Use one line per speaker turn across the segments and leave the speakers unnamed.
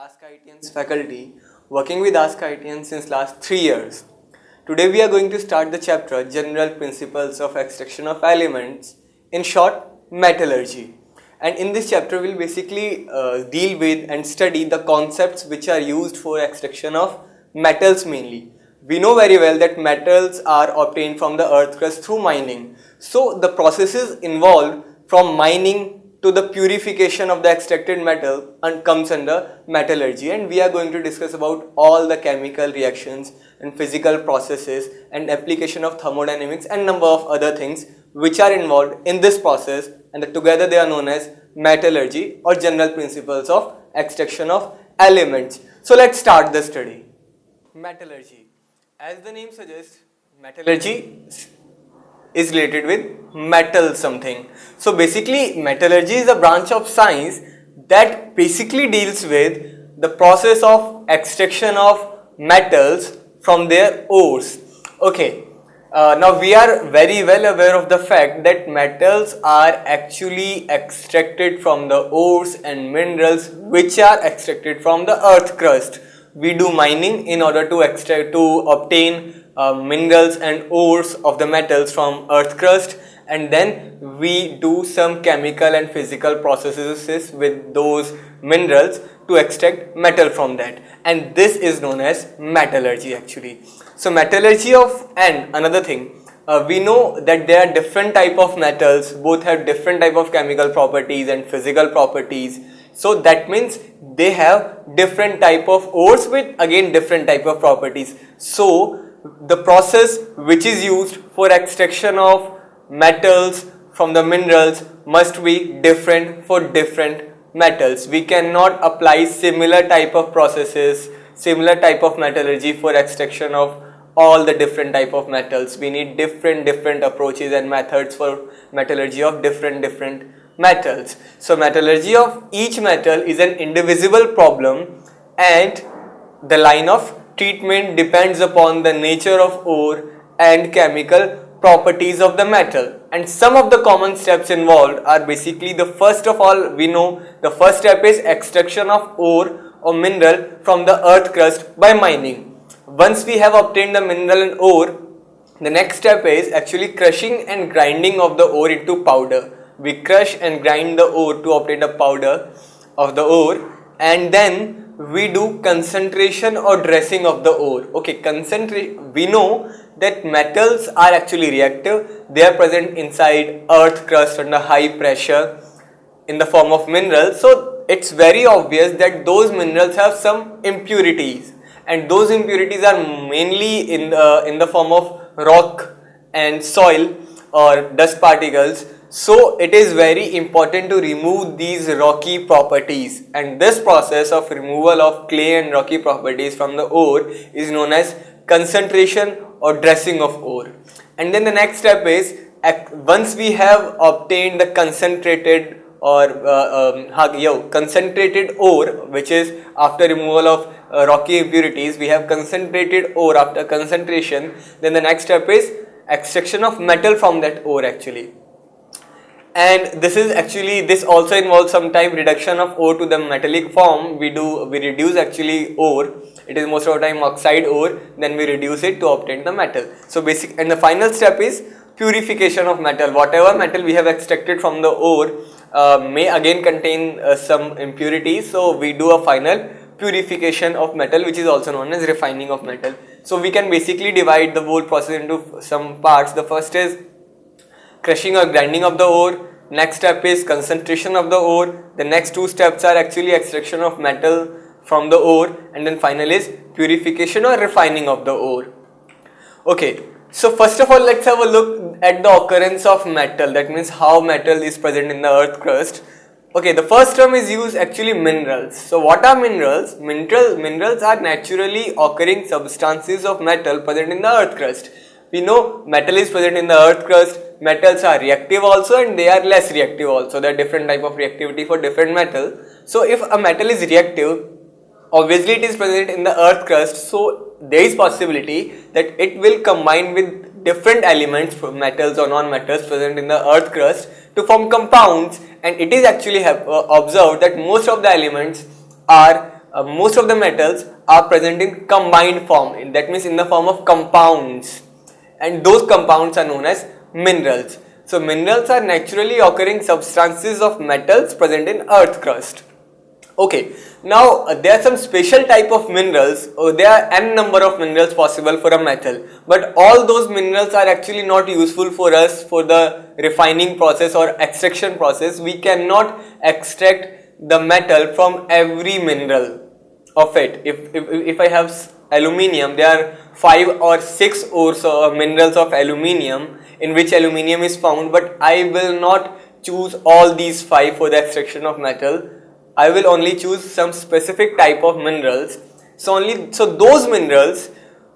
Ask ITN's faculty, working with Ask ITN since last 3 years. Today we are going to start the chapter General Principles of Extraction of Elements, in short metallurgy. And in this chapter we'll basically deal with and study the concepts which are used for extraction of metals mainly. We know very well that metals are obtained from the earth crust through mining. So the processes involved from mining to the purification of the extracted metal and comes under metallurgy, and we are going to discuss about all the chemical reactions and physical processes and application of thermodynamics and number of other things which are involved in this process, and together they are known as metallurgy or general principles of extraction of elements. So let's start the study. Metallurgy. As the name suggests, metallurgy is related with metal something. So basically metallurgy is a branch of science that basically deals with the process of extraction of metals from their ores. Okay, now we are very well aware of the fact that metals are actually extracted from the ores and minerals which are extracted from the earth crust. We do mining in order to obtain minerals and ores of the metals from earth crust, and then we do some chemical and physical processes with those minerals to extract metal from that, and this is known as metallurgy actually. So metallurgy and another thing, we know that there are different type of metals, both have different type of chemical properties and physical properties. So that means they have different type of ores with again different type of properties. So the process which is used for extraction of metals from the minerals must be different for different metals. We cannot apply similar type of processes, similar type of metallurgy for extraction of all the different type of metals. We need different approaches and methods for metallurgy of different metals. So metallurgy of each metal is an indivisible problem, and the line of treatment depends upon the nature of ore and chemical properties of the metal. And some of the common steps involved are basically, the first of all, we know the first step is extraction of ore or mineral from the earth crust by mining. Once we have obtained the mineral and ore, the next step is actually crushing and grinding of the ore into powder. We crush and grind the ore to obtain a powder of the ore, and then we do concentration or dressing of the ore. Okay, we know that metals are actually reactive. They are present inside earth crust under high pressure in the form of minerals. So it's very obvious that those minerals have some impurities, and those impurities are mainly in the form of rock and soil or dust particles. So it is very important to remove these rocky properties, and this process of removal of clay and rocky properties from the ore is known as concentration or dressing of ore. And then the next step is, once we have obtained the concentrated concentrated ore, which is after removal of rocky impurities, we have concentrated ore after concentration. Then the next step is extraction of metal from that ore actually. And this also involves sometime reduction of ore to the metallic form. We reduce actually ore. It is most of the time oxide ore, then we reduce it to obtain the metal. So and the final step is purification of metal. Whatever metal we have extracted from the ore may again contain some impurities, so we do a final purification of metal, which is also known as refining of metal. So we can basically divide the whole process into some parts. The first is crushing or grinding of the ore. Next step is concentration of the ore. The next two steps are actually extraction of metal from the ore, and then final is purification or refining of the ore. Okay, so first of all, let's have a look at the occurrence of metal. That means how metal is present in the earth crust. Okay, the first term is used actually minerals. So what are minerals? Minerals are naturally occurring substances of metal present in the earth crust. We know metal is present in the earth crust. Metals are reactive also, and they are less reactive also. There are different type of reactivity for different metal. So if a metal is reactive, obviously it is present in the earth crust, so there is possibility that it will combine with different elements, metals or non-metals present in the earth crust, to form compounds, and it is actually observed that most of the elements are most of the metals are present in combined form, that means in the form of compounds, and those compounds are known as minerals. So minerals are naturally occurring substances of metals present in earth crust. Okay, now there are some special type of minerals, there are n number of minerals possible for a metal, but all those minerals are actually not useful for us for the refining process or extraction process. We cannot extract the metal from every mineral of it. If I have aluminium, there are 5 or 6 ores or minerals of aluminium in which aluminium is found, but I will not choose all these 5 for the extraction of metal. I will only choose some specific type of minerals. So those minerals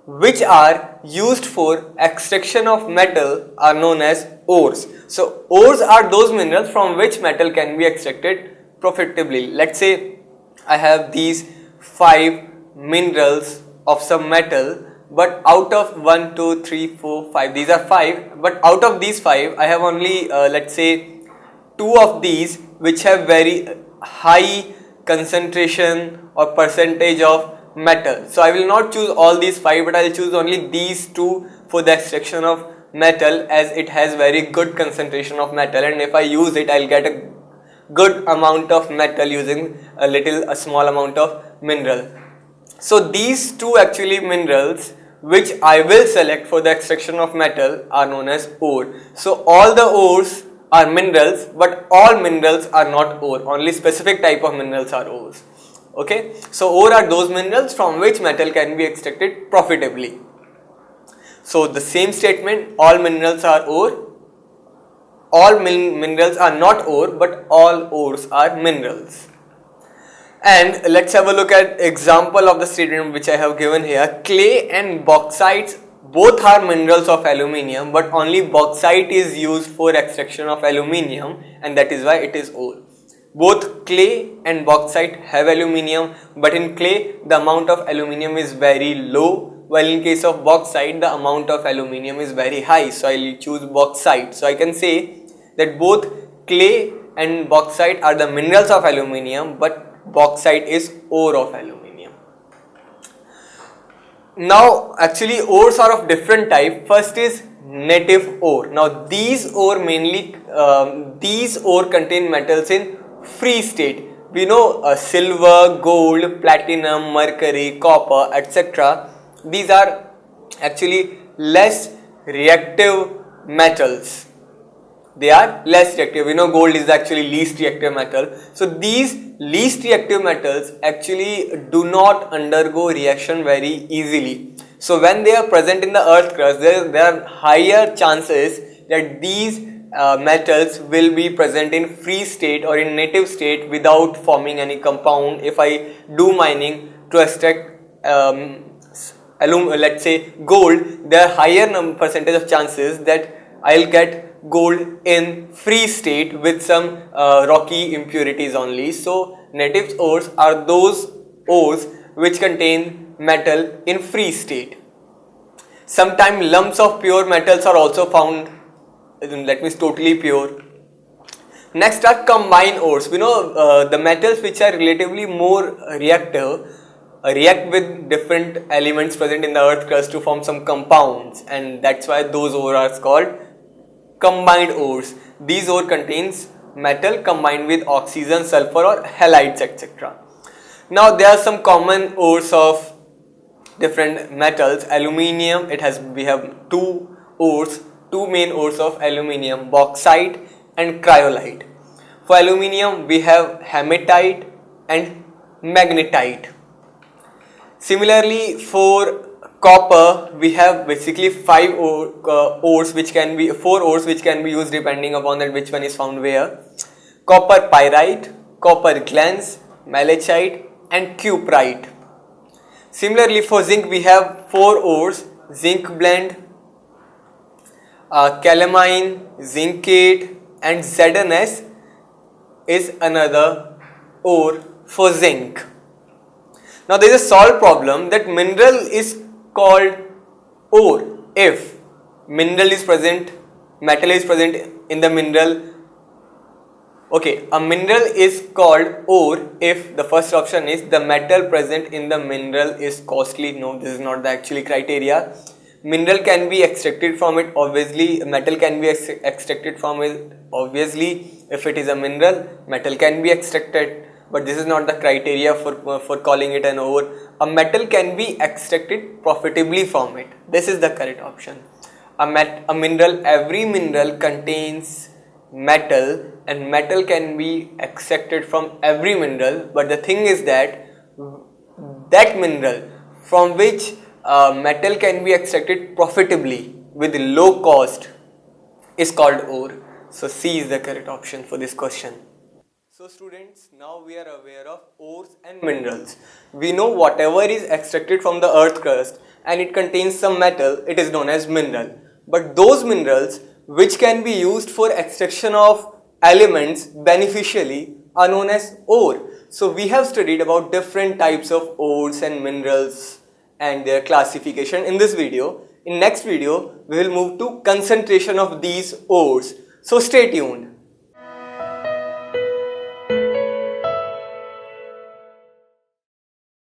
which are used for extraction of metal are known as ores. So ores are those minerals from which metal can be extracted profitably. Let's say I have these 5 minerals of some metal, but out of 1, 2, 3, 4, 5, these are 5, but out of these 5 I have only let's say 2 of these which have very high concentration or percentage of metal. So I will not choose all these 5, but I will choose only these 2 for the extraction of metal, as it has very good concentration of metal, and if I use it I will get a good amount of metal using a small amount of mineral. So these 2 actually minerals which I will select for the extraction of metal are known as ore. So all the ores are minerals, but all minerals are not ore. Only specific type of minerals are ores. Okay, so ore are those minerals from which metal can be extracted profitably. So the same statement, all minerals are ore. All minerals are not ore, but all ores are minerals. And let's have a look at example of the statement which I have given here. Clay and bauxite both are minerals of aluminium, but only bauxite is used for extraction of aluminium, and that is why it is ore. Both clay and bauxite have aluminium, but in clay the amount of aluminium is very low, while in case of bauxite the amount of aluminium is very high. So I will choose bauxite. So I can say that both clay and bauxite are the minerals of aluminium, but bauxite is ore of aluminium. Now actually ores are of different type. First is native ore. Now these ore contain metals in free state. We know silver, gold, platinum, mercury, copper, etc. These are actually less reactive metals. They are less reactive. We know gold is actually least reactive metal. So these least reactive metals actually do not undergo reaction very easily. So when they are present in the earth crust, there are higher chances that these metals will be present in free state or in native state without forming any compound. If I do mining to extract let's say gold, there are higher percentage of chances that I'll get gold in free state with some rocky impurities only. So native ores are those ores which contain metal in free state. Sometimes lumps of pure metals are also found, that means totally pure. Next are combined ores. We know the metals which are relatively more reactive react with different elements present in the earth crust to form some compounds, and that's why those ores are called combined ores. These ore contains metal combined with oxygen, sulfur or halides, etc. Now there are some common ores of different metals. Aluminium, we have two main ores of aluminium, bauxite and cryolite. For aluminium we have hematite and magnetite. Similarly for copper we have basically 4 ores which can be used depending upon that which one is found where. Copper pyrite, copper glans, malachite and cuprite. Similarly for zinc we have 4 ores: zinc blende, calamine, zincate and ZnS is another ore for zinc. Now there is a solved problem that mineral is called ore if metal is present in the mineral Okay, a mineral is called ore if the first option is the metal present in the mineral is costly. No, this is not the actually criteria. Mineral can be extracted from it, obviously. Metal can be extracted from it, obviously. If it is a mineral, metal can be extracted, but this is not the criteria for calling it an ore. A metal can be extracted profitably from it. This is the correct option. A mineral, every mineral contains metal, and metal can be extracted from every mineral, but the thing is that that mineral from which metal can be extracted profitably with low cost is called ore. So C is the correct option for this question. So students, now we are aware of ores and minerals. We know whatever is extracted from the earth crust and it contains some metal, it is known as mineral. But those minerals which can be used for extraction of elements beneficially are known as ore. So we have studied about different types of ores and minerals and their classification in this video. In next video, we will move to concentration of these ores. So stay tuned.